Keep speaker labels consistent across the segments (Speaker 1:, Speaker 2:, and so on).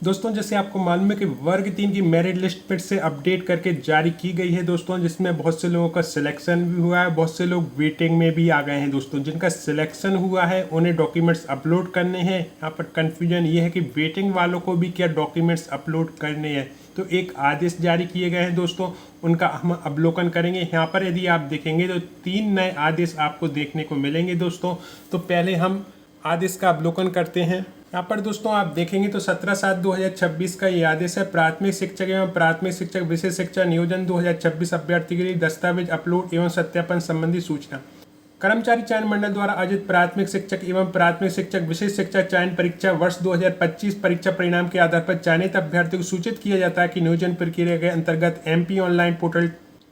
Speaker 1: दोस्तों जैसे आपको मालूम है कि वर्ग 3 की मेरिट लिस्ट फिर से अपडेट करके जारी की गई है दोस्तों, जिसमें बहुत से लोगों का सिलेक्शन भी हुआ है, बहुत से लोग वेटिंग में भी आ गए हैं दोस्तों। जिनका सिलेक्शन हुआ है उन्हें डॉक्यूमेंट्स अपलोड करने हैं। यहाँ पर कन्फ्यूजन ये है कि वेटिंग वालों को भी क्या डॉक्यूमेंट्स अपलोड करने हैं, तो एक आदेश जारी किए गए हैं दोस्तों, उनका हम अवलोकन करेंगे। यहाँ पर यदि आप देखेंगे तो 3 नए आदेश आपको देखने को मिलेंगे दोस्तों। तो पहले हम आदेश का अवलोकन करते हैं। यहाँ पर दोस्तों आप देखेंगे तो 17/7/2026 का ये आदेश है। प्राथमिक शिक्षक एवं प्राथमिक शिक्षक विशेष शिक्षा नियोजन 2026 अभ्यर्थी के लिए दस्तावेज अपलोड एवं सत्यापन संबंधी सूचना। कर्मचारी चयन मंडल द्वारा आयोजित प्राथमिक शिक्षक एवं प्राथमिक शिक्षक विशेष शिक्षा चयन परीक्षा वर्ष 2025 परीक्षा परिणाम के आधार पर चयनित अभ्यर्थियों को सूचित किया जाता है कि नियोजन प्रक्रिया के अंतर्गत एमपी ऑनलाइन पोर्टल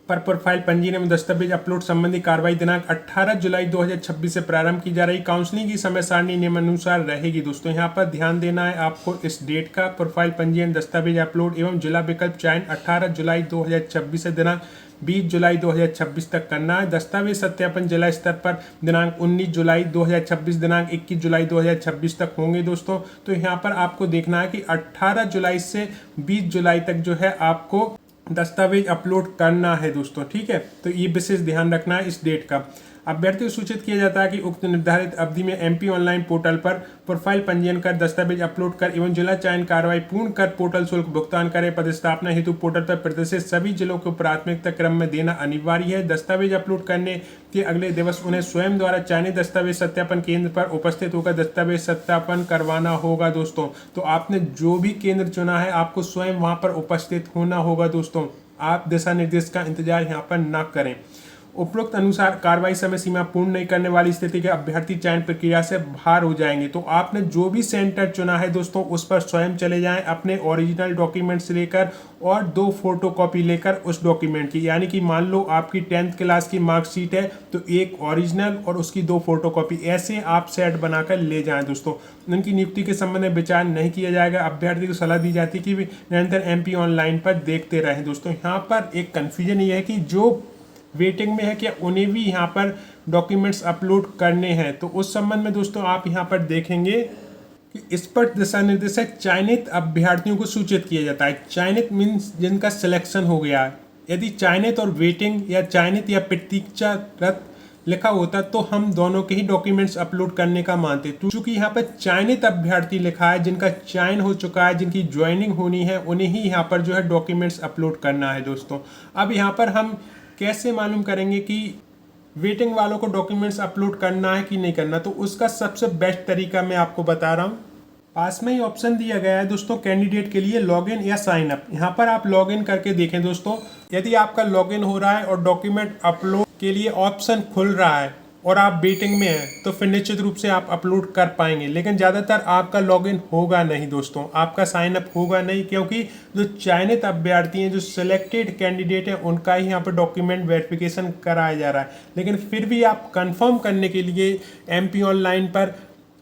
Speaker 1: पर प्रोफाइल पंजीयन एवं दस्तावेज अपलोड संबंधी कार्रवाई दिनांक 18 जुलाई 2026 से प्रारंभ की जा रही। काउंसलिंग की समय सारणी नियमानुसार रहेगी दोस्तों। यहाँ पर ध्यान देना है आपको इस डेट का। प्रोफाइल पंजीयन, दस्तावेज अपलोड एवं जिला विकल्प चयन 18 जुलाई 2026 से दिनांक 20 जुलाई 2026 तक करना है। दस्तावेज सत्यापन जिला स्तर पर दिनांक 19 जुलाई 2026 दिनांक 21 जुलाई 2026 तक होंगे दोस्तों। तो यहाँ पर आपको देखना है कि 18 जुलाई से 20 जुलाई तक जो है आपको दस्तावेज अपलोड करना है दोस्तों, ठीक है। तो ये विशेष ध्यान रखना है इस डेट का। अभ्यर्थी को सूचित किया जाता है कि उक्त निर्धारित अवधि में एमपी ऑनलाइन पोर्टल पर प्रोफाइल पंजीयन कर, दस्तावेज अपलोड कर एवं जिला चयन कार्रवाई पूर्ण कर पोर्टल शुल्क भुगतान करें। पदस्थापना हेतु पोर्टल पर प्रदर्शित सभी जिलों को प्राथमिकता क्रम में देना अनिवार्य है। दस्तावेज अपलोड करने के अगले दिवस उन्हें स्वयं द्वारा चयनित दस्तावेज सत्यापन केंद्र पर उपस्थित होकर दस्तावेज सत्यापन करवाना होगा दोस्तों। तो आपने जो भी केंद्र चुना है आपको स्वयं वहां पर उपस्थित होना होगा दोस्तों। आप दिशा निर्देश का इंतजार यहाँ पर ना करें। उपरोक्त अनुसार कार्रवाई समय सीमा पूर्ण नहीं करने वाली स्थिति के अभ्यर्थी चयन प्रक्रिया से बाहर हो जाएंगे। तो आपने जो भी सेंटर चुना है दोस्तों उस पर स्वयं चले जाएं अपने ओरिजिनल डॉक्यूमेंट्स लेकर और 2 फोटोकॉपी लेकर उस डॉक्यूमेंट की। यानी कि मान लो आपकी 10th क्लास की मार्कशीट है तो एक ओरिजिनल और उसकी 2 फोटोकॉपी, ऐसे आप सेट बनाकर ले जाएं दोस्तों। उनकी नियुक्ति के संबंध में विचार नहीं किया जाएगा। अभ्यर्थी को सलाह दी जाती है कि निरंतर एमपी ऑनलाइन पर देखते रहें दोस्तों। यहाँ पर एक कन्फ्यूजन ये है कि जो वेटिंग में है क्या उन्हें भी यहाँ पर डॉक्यूमेंट्स अपलोड करने हैं। तो उस संबंध में दोस्तों आप यहाँ पर देखेंगे कि स्पष्ट दिशा निर्देश है। चयनित अभ्यर्थियों को सूचित किया जाता है। चयनित मीन्स जिनका सिलेक्शन हो गया है। यदि चयनित और वेटिंग या चयनित या प्रतीक्षारत लिखा होता तो हम दोनों के ही डॉक्यूमेंट्स अपलोड करने का मानते। चूंकि यहाँ पर चयनित अभ्यर्थी लिखा है, जिनका चयन हो चुका है, जिनकी ज्वाइनिंग होनी है, उन्हें ही यहाँ पर जो है डॉक्यूमेंट्स अपलोड करना है दोस्तों। अब यहाँ पर हम कैसे मालूम करेंगे कि वेटिंग वालों को डॉक्यूमेंट्स अपलोड करना है कि नहीं करना, तो उसका सबसे बेस्ट तरीका मैं आपको बता रहा हूँ। पास में ही ऑप्शन दिया गया है दोस्तों कैंडिडेट के लिए लॉगिन या साइन अप। यहाँ पर आप लॉगिन करके देखें दोस्तों। यदि आपका लॉगिन हो रहा है और डॉक्यूमेंट अपलोड के लिए ऑप्शन खुल रहा है और आप वेटिंग में हैं तो फिर निश्चित रूप से आप अपलोड कर पाएंगे। लेकिन ज़्यादातर आपका लॉगिन होगा नहीं दोस्तों, आपका साइन अप होगा नहीं, क्योंकि जो चयनित अभ्यर्थी हैं, जो सिलेक्टेड कैंडिडेट हैं, उनका ही यहाँ पर डॉक्यूमेंट वेरिफिकेशन कराया जा रहा है। लेकिन फिर भी आप कंफर्म करने के लिए एमपी ऑनलाइन पर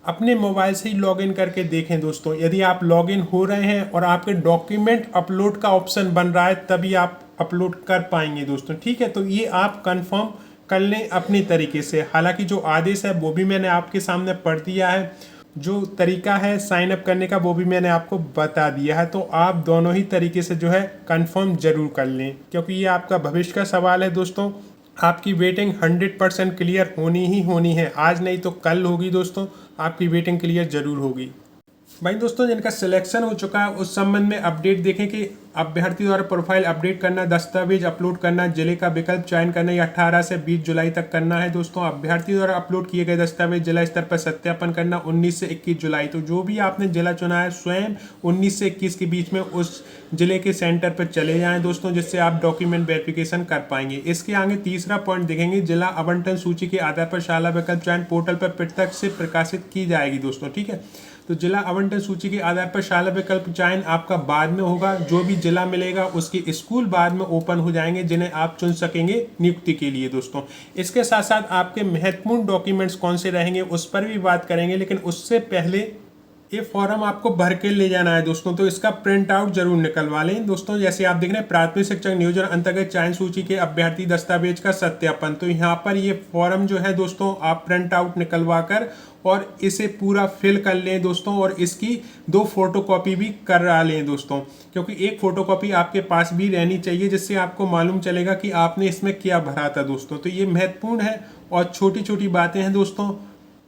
Speaker 1: अपने मोबाइल से ही लॉगिन करके देखें दोस्तों। यदि आप लॉगिन हो रहे हैं और आपके डॉक्यूमेंट अपलोड का ऑप्शन बन रहा है तभी आप अपलोड कर पाएंगे दोस्तों, ठीक है। तो ये आप कंफर्म कर लें अपने तरीके से। हालांकि जो आदेश है वो भी मैंने आपके सामने पढ़ दिया है, जो तरीका है साइन अप करने का वो भी मैंने आपको बता दिया है। तो आप दोनों ही तरीके से जो है कंफर्म जरूर कर लें, क्योंकि ये आपका भविष्य का सवाल है दोस्तों। आपकी वेटिंग 100% क्लियर होनी ही होनी है। आज नहीं तो कल होगी दोस्तों, आपकी वेटिंग क्लियर जरूर होगी। भाई दोस्तों जिनका सिलेक्शन हो चुका है उस संबंध में अपडेट देखें कि अभ्यर्थी द्वारा प्रोफाइल अपडेट करना, दस्तावेज अपलोड करना, जिले का विकल्प चयन करना, ये 18 से 20 जुलाई तक करना है दोस्तों। अभ्यर्थी द्वारा अपलोड किए गए दस्तावेज जिला स्तर पर सत्यापन करना 19 से 21 जुलाई। तो जो भी आपने जिला चुना है स्वयं 19 से 21 के बीच में उस जिले के सेंटर पर चले जाएं दोस्तों, जिससे आप डॉक्यूमेंट वेरिफिकेशन कर पाएंगे। इसके आगे तीसरा पॉइंट देखेंगे, जिला आवंटन सूची के आधार पर शाला विकल्प चयन पोर्टल पर प्रत्यक्ष से प्रकाशित की जाएगी दोस्तों, ठीक है। तो जिला आवंटन सूची के आधार पर शाला विकल्प चयन आपका बाद में होगा। जो भी जिला मिलेगा उसके स्कूल बाद में ओपन हो जाएंगे, जिन्हें आप चुन सकेंगे नियुक्ति के लिए दोस्तों। इसके साथ साथ आपके महत्वपूर्ण डॉक्यूमेंट्स कौन से रहेंगे उस पर भी बात करेंगे, लेकिन उससे पहले ये फॉर्म आपको भर के ले जाना है दोस्तों। तो इसका प्रिंट आउट जरूर निकलवा लें दोस्तों। जैसे आप देख रहे हैं प्राथमिक शिक्षक नियोजन अंतर्गत चयन सूची के अभ्यर्थी दस्तावेज का सत्यापन, तो यहाँ पर ये फॉर्म जो है दोस्तों आप प्रिंट आउट निकलवा कर और इसे पूरा फिल कर लें दोस्तों, और इसकी 2 फोटोकॉपी भी करा लें दोस्तों, क्योंकि एक फोटोकॉपी आपके पास भी रहनी चाहिए जिससे आपको मालूम चलेगा कि आपने इसमें क्या भरा था दोस्तों। तो ये महत्वपूर्ण है और छोटी छोटी बातें हैं दोस्तों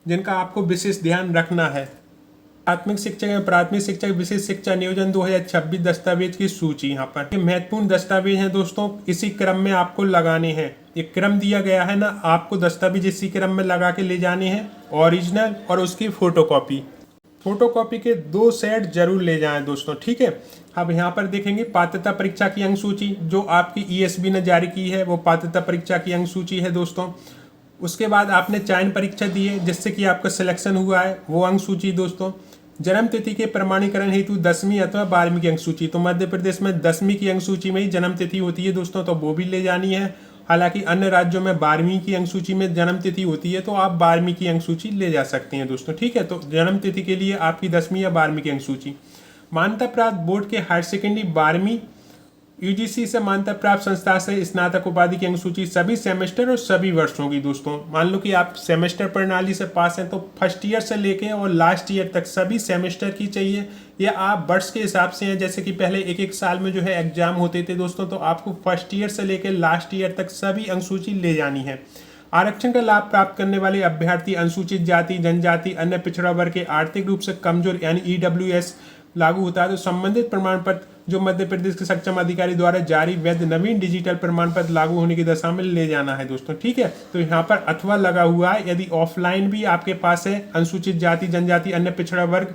Speaker 1: जिनका आपको विशेष ध्यान रखना है। प्राथमिक शिक्षा एवं प्राथमिक शिक्षा विशेष शिक्षा नियोजन 2026 दस्तावेज की सूची यहाँ पर ये महत्वपूर्ण दस्तावेज हैं दोस्तों, इसी क्रम में आपको लगाने हैं। ये क्रम दिया गया है ना, आपको दस्तावेज इसी क्रम में लगा के ले जाने हैं, ओरिजिनल और उसकी फोटोकॉपी। फोटोकॉपी के 2 सेट जरूर ले जाएं दोस्तों, ठीक है। अब यहाँ पर देखेंगे पात्रता परीक्षा की अंक सूची जो आपकी ईएसबी ने जारी की है, वो पात्रता परीक्षा की अंक सूची है दोस्तों। उसके बाद आपने चयन परीक्षा दी है जिससे कि आपका सिलेक्शन हुआ है, वो अंक सूची दोस्तों। जन्म तिथि के प्रमाणीकरण हेतु 10वीं अथवा 12वीं की अंक सूची, तो मध्य प्रदेश में 10वीं की अंक सूची में ही जन्म तिथि होती है दोस्तों, तो वो भी ले जानी है। हालांकि अन्य राज्यों में 12वीं की अंक सूची में जन्म तिथि होती है, तो आप 12वीं की अंक सूची ले जा सकते हैं दोस्तों, ठीक है। तो जन्म तिथि के लिए आपकी 10वीं या 12वीं की अंक सूची। मान्यता प्राप्त बोर्ड के हायर सेकेंडरी 12वीं, यूजीसी से मान्यता प्राप्त संस्था से स्नातक उपाधि की अंक सूची सभी सेमेस्टर और सभी वर्षों की दोस्तों। मान लो कि आप सेमेस्टर प्रणाली से पास हैं तो फर्स्ट ईयर से लेके और लास्ट ईयर तक सभी सेमेस्टर की चाहिए, या आप वर्ष के हिसाब से हैं, जैसे कि पहले एक साल में जो है एग्जाम होते थे दोस्तों, तो आपको फर्स्ट ईयर से लेकर लास्ट ईयर तक सभी अंक सूची ले जानी है। आरक्षण का लाभ प्राप्त करने वाले अभ्यर्थी अनुसूचित जाति, जनजाति, अन्य पिछड़ा वर्ग के आर्थिक रूप से कमजोर यानी ईडब्ल्यूएस लागू होता है तो संबंधित प्रमाण पत्र जो मध्य प्रदेश के सक्षम अधिकारी द्वारा जारी वैध नवीन डिजिटल प्रमाण पत्र लागू होने की दशा में ले जाना है दोस्तों, ठीक है। तो यहाँ पर अथवा लगा हुआ है, यदि ऑफलाइन भी आपके पास है अनुसूचित जाति, जनजाति, अन्य पिछड़ा वर्ग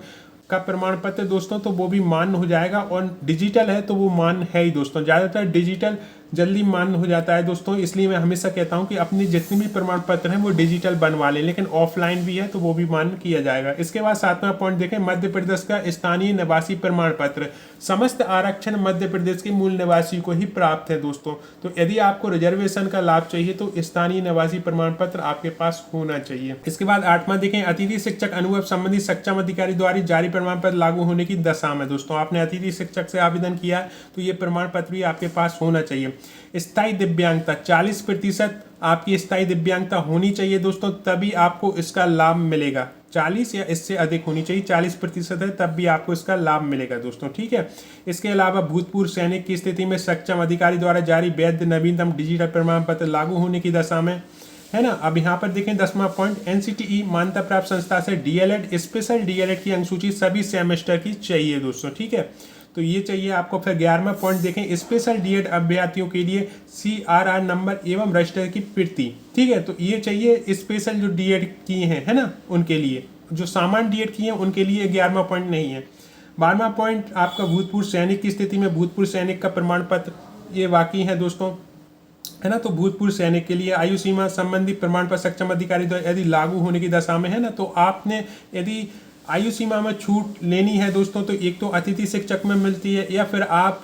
Speaker 1: का प्रमाण पत्र दोस्तों, तो वो भी मान्य हो जाएगा, और डिजिटल है तो वो मान्य है ही दोस्तों। ज़्यादातर डिजिटल जल्दी मान्य हो जाता है दोस्तों, इसलिए मैं हमेशा कहता हूं कि अपनी जितने भी प्रमाण पत्र हैं वो डिजिटल बनवा लें, लेकिन ऑफलाइन भी है तो वो भी मान्य किया जाएगा। इसके बाद 7वां पॉइंट देखें, मध्य प्रदेश का स्थानीय निवासी प्रमाण पत्र। समस्त आरक्षण मध्य प्रदेश के मूल निवासी को ही प्राप्त है दोस्तों, तो यदि आपको रिजर्वेशन का लाभ चाहिए तो स्थानीय निवासी प्रमाण पत्र आपके पास होना चाहिए। इसके बाद 8वां देखें, अतिथि शिक्षक अनुभव संबंधी सक्षम अधिकारी द्वारा जारी प्रमाण पत्र लागू होने की दशा में दोस्तों। आपने अतिथि शिक्षक से आवेदन किया है तो ये प्रमाण पत्र भी आपके पास होना चाहिए। स्थायी दिव्यांगता 40% आपकी स्थायी दिव्यांगता होनी चाहिए दोस्तों, तभी आपको इसका लाभ मिलेगा। 40 या इससे अधिक होनी चाहिए, 40% है तब भी आपको इसका लाभ मिलेगा दोस्तों, ठीक है। इसके अलावा भूतपूर्व सैनिक की स्थिति में सक्षम अधिकारी द्वारा जारी वैध नवीनतम डिजिटल प्रमाण पत्र लागू होने की दशा में है ना। अब यहाँ पर देखें 10वां पॉइंट, एनसीटीई मान्यता प्राप्त संस्था से डीएलएड, स्पेशल डीएलएड की अंकसूची सभी सेमेस्टर की चाहिए दोस्तों, ठीक है। तो ये चाहिए आपको। फिर 11वां पॉइंट देखें, स्पेशल डीएड अभ्यर्थियों के लिए CRR नंबर एवं रजिस्टर की प्रति, ठीक है। तो ये चाहिए स्पेशल जो डीएड किए हैं है ना उनके लिए, जो सामान्य डीएड किए हैं उनके लिए 11वां पॉइंट नहीं है। 12वां पॉइंट आपका भूतपूर्व सैनिक की स्थिति में भूतपूर्व सैनिक का प्रमाण पत्र ये बाकी है दोस्तों, है ना। तो भूतपूर्व सैनिक के लिए आयु सीमा संबंधी प्रमाण पत्र सक्षम अधिकारी द्वारा यदि लागू होने की दशा में है ना, तो आपने यदि आयु सीमा में छूट लेनी है दोस्तों, तो एक तो अतिथि शिक्षक में मिलती है, या फिर आप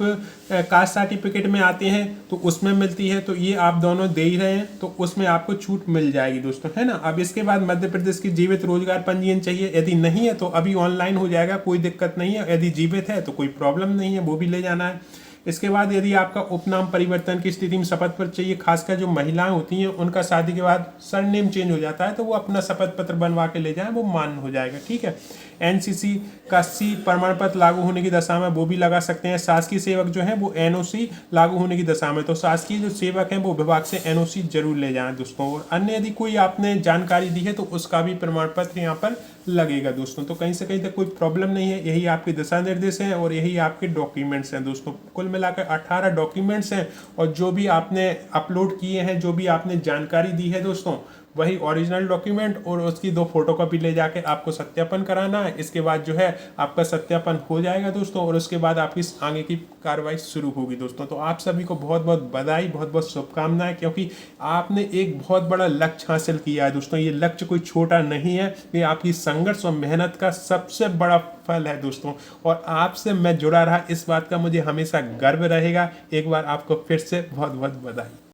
Speaker 1: कास्ट सर्टिफिकेट में आते हैं तो उसमें मिलती है, तो ये आप दोनों दे ही रहे हैं तो उसमें आपको छूट मिल जाएगी दोस्तों, है ना। अब इसके बाद मध्य प्रदेश की जीवित रोजगार पंजीयन चाहिए, यदि नहीं है तो अभी ऑनलाइन हो जाएगा, कोई दिक्कत नहीं है। यदि जीवित है तो कोई प्रॉब्लम नहीं है, वो भी ले जाना है। इसके बाद यदि आपका उपनाम परिवर्तन की स्थिति में शपथ पत्र चाहिए, खासकर जो महिलाएं होती हैं उनका शादी के बाद सरनेम चेंज हो जाता है तो वो अपना शपथ पत्र बनवा के ले जाएं, वो मान्य हो जाएगा, ठीक है। एनसीसी का C प्रमाण पत्र लागू होने की दशा में वो भी लगा सकते हैं। शासकीय सेवक जो है वो NOC लागू होने की दशा में, तो शासकीय जो सेवक हैं वो विभाग से NOC जरूर ले जाएं दोस्तों। और अन्य यदि कोई आपने जानकारी दी है तो उसका भी प्रमाण पत्र यहाँ पर लगेगा दोस्तों। तो कहीं से कहीं तक कोई प्रॉब्लम नहीं है, यही आपके दिशा निर्देश हैं और यही आपके डॉक्यूमेंट्स हैं दोस्तों। कुल मिलाकर 18 डॉक्यूमेंट्स हैं, और जो भी आपने अपलोड किए हैं, जो भी आपने जानकारी दी है दोस्तों, वही ओरिजिनल डॉक्यूमेंट और उसकी 2 फोटोकॉपी ले जाके आपको सत्यापन कराना है। इसके बाद जो है आपका सत्यापन हो जाएगा दोस्तों, और उसके बाद आपकी आगे की कार्रवाई शुरू होगी दोस्तों। तो आप सभी को बहुत बहुत बधाई, बहुत बहुत शुभकामनाएं, क्योंकि आपने एक बहुत बड़ा लक्ष्य हासिल किया है दोस्तों। ये लक्ष्य कोई छोटा नहीं है, ये आपकी संघर्ष और मेहनत का सबसे बड़ा फल है दोस्तों। और आपसे मैं जुड़ा रहा, इस बात का मुझे हमेशा गर्व रहेगा। एक बार आपको फिर से बहुत बहुत बधाई।